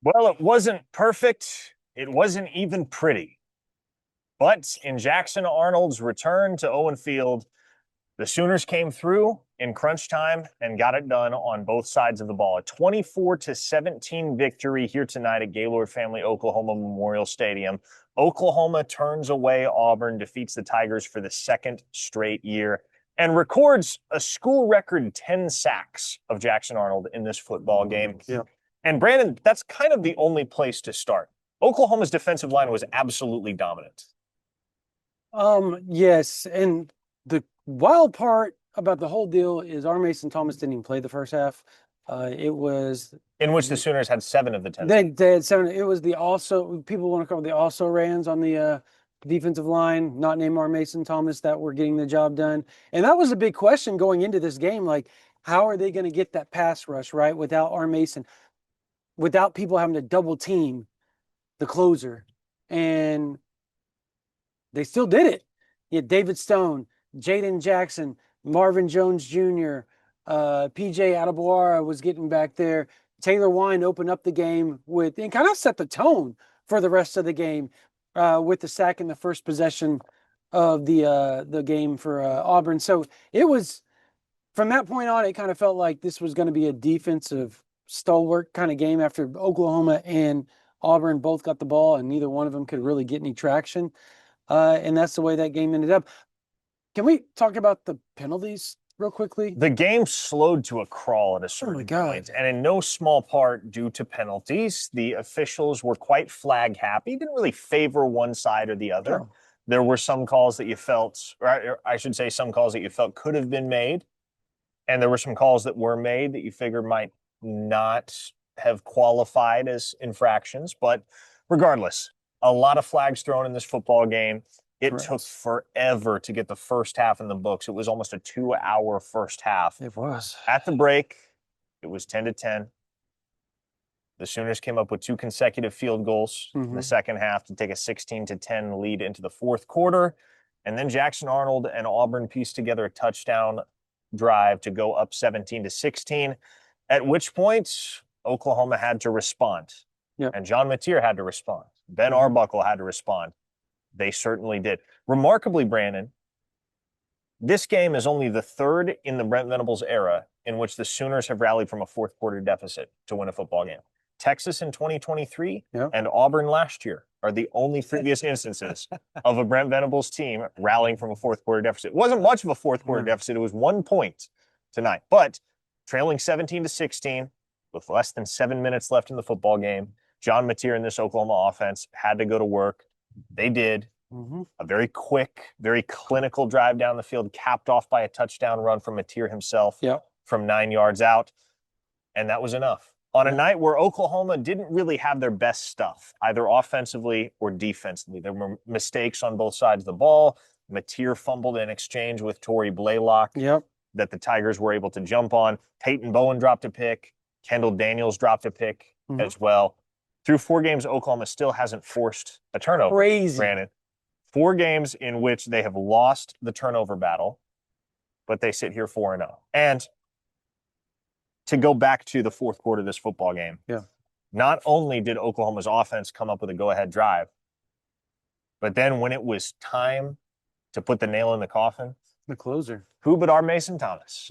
Well, it wasn't perfect. It wasn't even pretty. But in Jackson Arnold's return to Owen Field, the Sooners came through in crunch time and got it done on both sides of the ball. A 24-17 victory here tonight at Gaylord Family Oklahoma Memorial Stadium. Oklahoma turns away Auburn, defeats the Tigers for the second straight year, and records a school record 10 sacks of Jackson Arnold in this football game. Yeah. And Brandon, that's kind of the only place to start. Oklahoma's defensive line was absolutely dominant. Yes, and the wild part about the whole deal is R. Mason Thomas didn't even play the first half. It was In which the Sooners had 7 of the 10. they had seven. It was the also people want to call it the also rans on the defensive line, not named R. Mason Thomas, that were getting the job done. And that was a big question going into this game. Like, how are they going to get that pass rush right without R. Mason, without people having to double team the closer? And they still did it. You had David Stone, Jaden Jackson, Marvin Jones Jr., PJ Adebawara was getting back there. Taylor Wine opened up the game with and kind of set the tone for the rest of the game with the sack in the first possession of the game for Auburn. So it was from that point on, it kind of felt like this was going to be a defensive stalwart kind of game after Oklahoma and Auburn both got the ball and neither one of them could really get any traction. And that's the way that game ended up. Can we talk about the penalties real quickly? The game slowed to a crawl at a certain point, and in no small part due to penalties. The officials were quite flag happy, didn't really favor one side or the other. Oh. There were some calls that you felt, or I should say, some calls that you felt could have been made, and there were some calls that were made that you figure might not have qualified as infractions. But regardless, a lot of flags thrown in this football game. It Correct. took forever to get the first half in the books. It was almost a 2-hour first half. It was. At the break, it was 10-10. The Sooners came up with 2 consecutive field goals in the second half to take a 16-10 lead into the fourth quarter. And then Jackson Arnold and Auburn pieced together a touchdown drive to go up 17-16, at which point Oklahoma had to respond. Yep. And John Mateer had to respond. Ben Arbuckle had to respond. They certainly did. Remarkably, Brandon, this game is only the third in the Brent Venables era in which the Sooners have rallied from a fourth quarter deficit to win a football game. Texas in 2023 and Auburn last year are the only previous instances of a Brent Venables team rallying from a fourth quarter deficit. It wasn't much of a fourth quarter deficit. It was 1 point tonight, but trailing 17-16 with less than 7 minutes left in the football game, John Mateer and this Oklahoma offense had to go to work. They did. A very quick, very clinical drive down the field, capped off by a touchdown run from Mateer himself from 9 yards out. And that was enough. On a night where Oklahoma didn't really have their best stuff, either offensively or defensively. There were mistakes on both sides of the ball. Mateer fumbled in exchange with Torrey Blaylock that the Tigers were able to jump on. Peyton Bowen dropped a pick. Kendall Daniels dropped a pick as well. Through 4 games, Oklahoma still hasn't forced a turnover. Crazy. Brandon. 4 games in which they have lost the turnover battle, but they sit here 4-0. And to go back to the fourth quarter of this football game, not only did Oklahoma's offense come up with a go-ahead drive, but then when it was time to put the nail in the coffin, the closer, who but our Mason Thomas?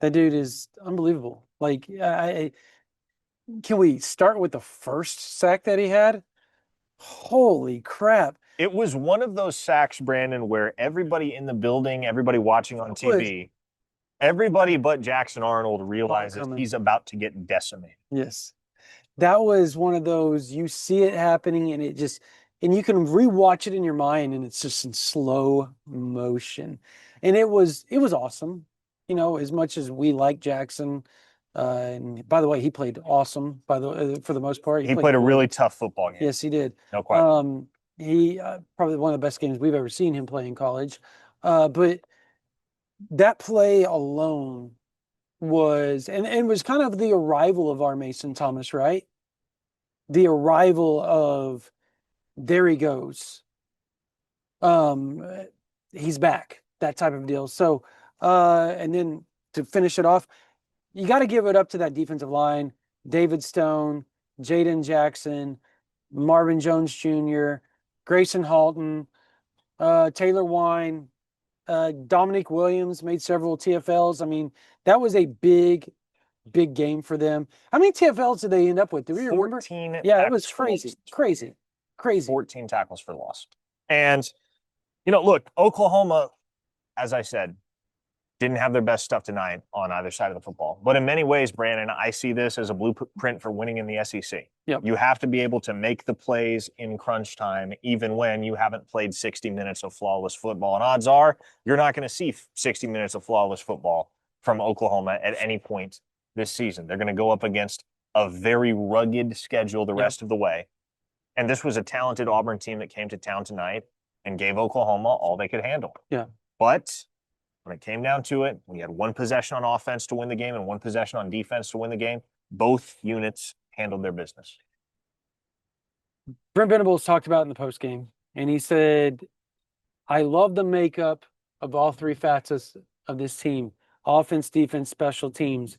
That dude is unbelievable. Like, can we start with the first sack that he had? Holy crap. It was one of those sacks, Brandon, where everybody in the building, everybody watching on TV, everybody but Jackson Arnold realizes he's about to get decimated. Yes. That was one of those, you see it happening and and you can rewatch it in your mind and it's just in slow motion. And it was awesome. You know, as much as we like Jackson, and by the way, he played awesome. For the most part, he played a really tough football game. Yes, he did. No question. He probably one of the best games we've ever seen him play in college. But that play alone was and was kind of the arrival of our Mason Thomas, right? The arrival of there he goes. He's back. That type of deal. So, and then to finish it off, you got to give it up to that defensive line, David Stone, Jaden Jackson, Marvin Jones Jr., Grayson Halton, Taylor Wine, Dominique Williams made several TFLs. I mean, that was a big game for them. How many TFLs did they end up with? Do we remember? 14 Yeah, it was tackles crazy. 14 tackles for loss. And, look, Oklahoma, as I said, didn't have their best stuff tonight on either side of the football. But in many ways, Brandon, I see this as a blueprint for winning in the SEC. Yep. You have to be able to make the plays in crunch time, even when you haven't played 60 minutes of flawless football. And odds are you're not going to see 60 minutes of flawless football from Oklahoma at any point this season. They're going to go up against a very rugged schedule the rest of the way. And this was a talented Auburn team that came to town tonight and gave Oklahoma all they could handle. Yeah. But when it came down to it, when you had one possession on offense to win the game and one possession on defense to win the game, both units handled their business. Brent Venables talked about it in the post game, and he said, I love the makeup of all three facets of this team: offense, defense, special teams.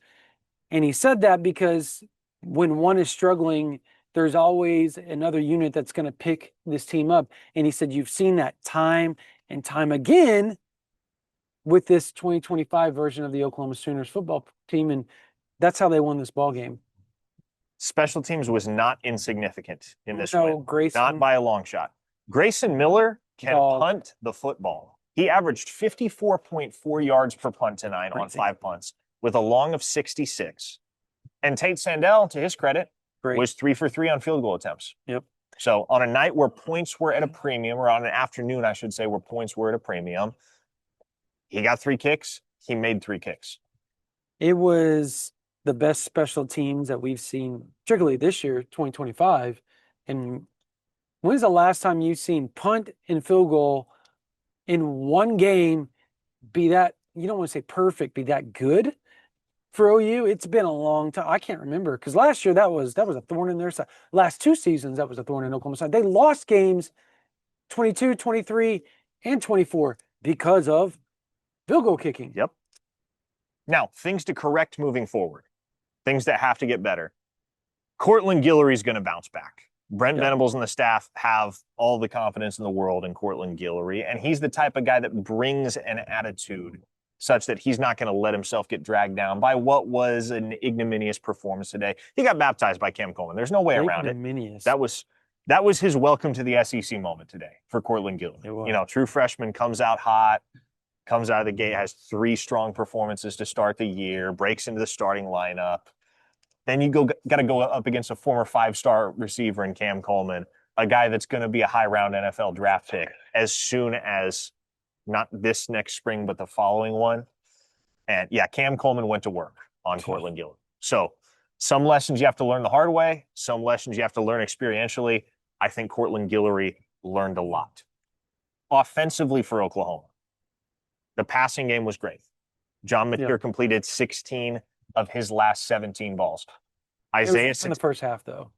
And he said that because when one is struggling, there's always another unit that's going to pick this team up. And he said, you've seen that time and time again with this 2025 version of the Oklahoma Sooners football team. And that's how they won this ball game. Special teams was not insignificant in this No, win. Grayson, not by a long shot. Grayson Miller can punt the football. He averaged 54.4 yards per punt tonight on 5 punts with a long of 66. And Tate Sandell, to his credit, was 3 for 3 on field goal attempts. Yep. So on a night where points were at a premium, or on an afternoon, I should say, where points were at a premium, he got 3 kicks. He made 3 kicks. It was the best special teams that we've seen, particularly this year, 2025. And when's the last time you've seen punt and field goal in one game be that, you don't want to say perfect, be that good for OU? It's been a long time. I can't remember, because last year that was a thorn in their side. Last 2 seasons, that was a thorn in Oklahoma's side. They lost games 22, 23, and 24 because of field goal kicking. Yep. Now, things to correct moving forward. Things that have to get better. Cortland Guillory's going to bounce back. Brent Venables and the staff have all the confidence in the world in Cortland Guillory, and he's the type of guy that brings an attitude such that he's not going to let himself get dragged down by what was an ignominious performance today. He got baptized by Cam Coleman. There's no way around it. That was his welcome to the SEC moment today for Cortland Guillory. True freshman, comes out hot, comes out of the gate, has 3 strong performances to start the year, breaks into the starting lineup. Then you got to go up against a former 5-star receiver in Cam Coleman, a guy that's going to be a high-round NFL draft pick as soon as, not this next spring, but the following one. And yeah, Cam Coleman went to work on Cortland Guillory. So some lessons you have to learn the hard way, some lessons you have to learn experientially. I think Cortland Guillory learned a lot. Offensively for Oklahoma, the passing game was great. John Mateer completed 16 of his last 17 balls. Isaiah in the first half, though.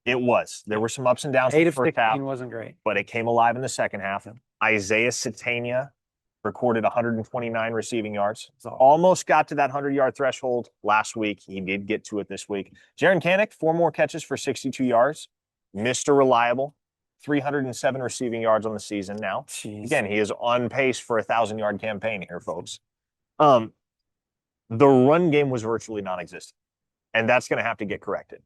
It was. There were some ups and downs 8 in the of first 16 half, wasn't great. but it came alive in the second half. Isaiah Satania recorded 129 receiving yards. Almost got to that 100-yard threshold last week. He did get to it this week. Jaron Kanek, 4 more catches for 62 yards. Mr. Reliable, 307 receiving yards on the season now. Jeez. Again, he is on pace for a 1,000-yard campaign here, folks. The run game was virtually non-existent, and that's going to have to get corrected.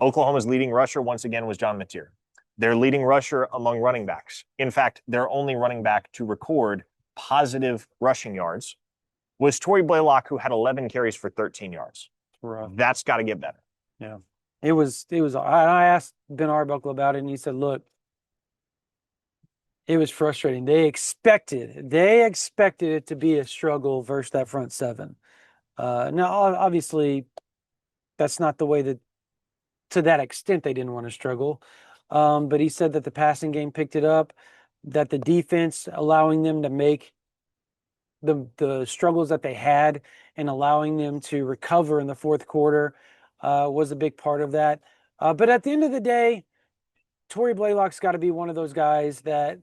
Oklahoma's leading rusher, once again, was John Mateer. Their leading rusher among running backs. In fact, their only running back to record positive rushing yards was Torrey Blaylock, who had 11 carries for 13 yards. Rough. That's got to get better. Yeah. It was. I asked Ben Arbuckle about it, and he said, look, it was frustrating. They expected it to be a struggle versus that front 7. Now, obviously, that's not the way that, to that extent, they didn't want to struggle. But he said that the passing game picked it up, that the defense allowing them to make the struggles that they had and allowing them to recover in the fourth quarter was a big part of that. But at the end of the day, Torrey Blaylock's got to be one of those guys that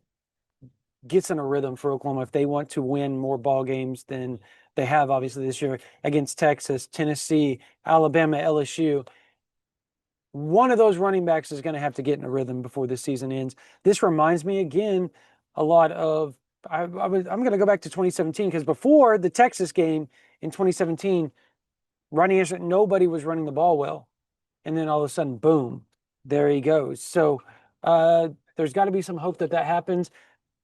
gets in a rhythm for Oklahoma if they want to win more ball games than they have, obviously, this year against Texas, Tennessee, Alabama, LSU. one of those running backs is going to have to get in a rhythm before the season ends. This reminds me again a lot of I'm going to go back to 2017 because before the Texas game in 2017, nobody was running the ball well, and then all of a sudden, boom, there he goes. So there's got to be some hope that happens.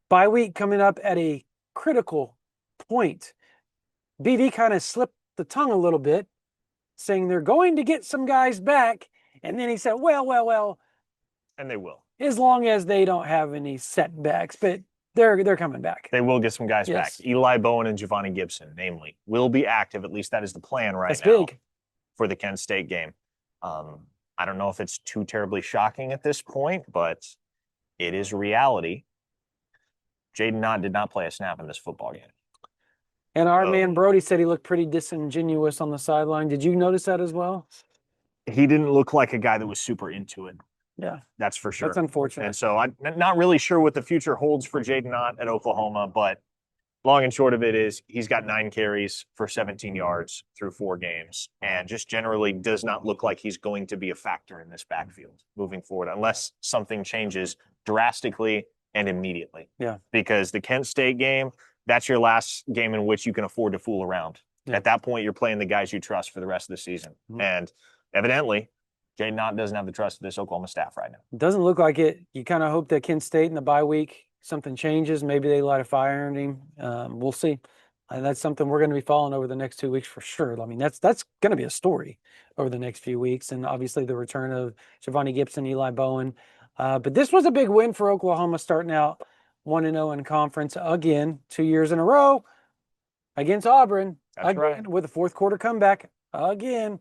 Bye week coming up at a critical point. BD kind of slipped the tongue a little bit, saying they're going to get some guys back. And then he said, well. And they will. As long as they don't have any setbacks, but they're coming back. They will get some guys Yes. back. Eli Bowen and Giovanni Gibson, namely, will be active. At least that is the plan That's now big. for the Kent State game. I don't know if it's too terribly shocking at this point, but it is reality. Jaden Knott did not play a snap in this football game. And our man Brody said he looked pretty disingenuous on the sideline. Did you notice that as well? He didn't look like a guy that was super into it. Yeah. That's for sure. That's unfortunate. And so I'm not really sure what the future holds for Jaden Knott at Oklahoma, but long and short of it is he's got 9 carries for 17 yards through 4 games and just generally does not look like he's going to be a factor in this backfield moving forward unless something changes drastically and immediately. Yeah. Because the Kent State game, that's your last game in which you can afford to fool around. Yeah. At that point, you're playing the guys you trust for the rest of the season. Mm-hmm. And evidently, Jaden Knott doesn't have the trust of this Oklahoma staff right now. It doesn't look like it. You kind of hope that Kent State in the bye week, something changes. Maybe they light a fire under him. We'll see. And that's something we're going to be following over the next 2 weeks for sure. I mean, that's going to be a story over the next few weeks. And obviously the return of Giovanni Gibson, Eli Bowen. But this was a big win for Oklahoma starting out 1-0 in conference again, 2 years in a row against Auburn. That's again, right. With a fourth quarter comeback again.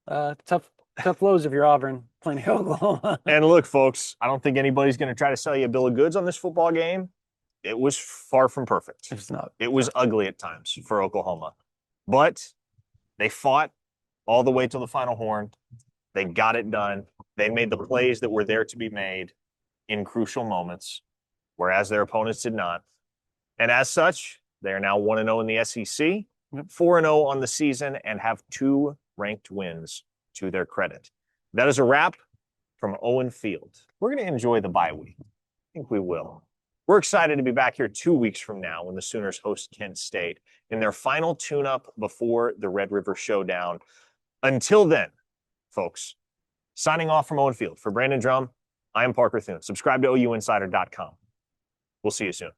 Tough blows if you're Auburn playing Oklahoma. And look, folks, I don't think anybody's going to try to sell you a bill of goods on this football game. It was far from perfect. It's not. It was ugly at times for Oklahoma. But they fought all the way to the final horn. They got it done. They made the plays that were there to be made in crucial moments, whereas their opponents did not. And as such, they are now 1-0 in the SEC, 4-0 on the season, and have 2 ranked wins to their credit. That is a wrap from Owen Field. We're going to enjoy the bye week. I think we will. We're excited to be back here 2 weeks from now when the Sooners host Kent State in their final tune-up before the Red River Showdown. Until then, folks, signing off from Owen Field. For Brandon Drum, I am Parker Thune. Subscribe to OUinsider.com. We'll see you soon.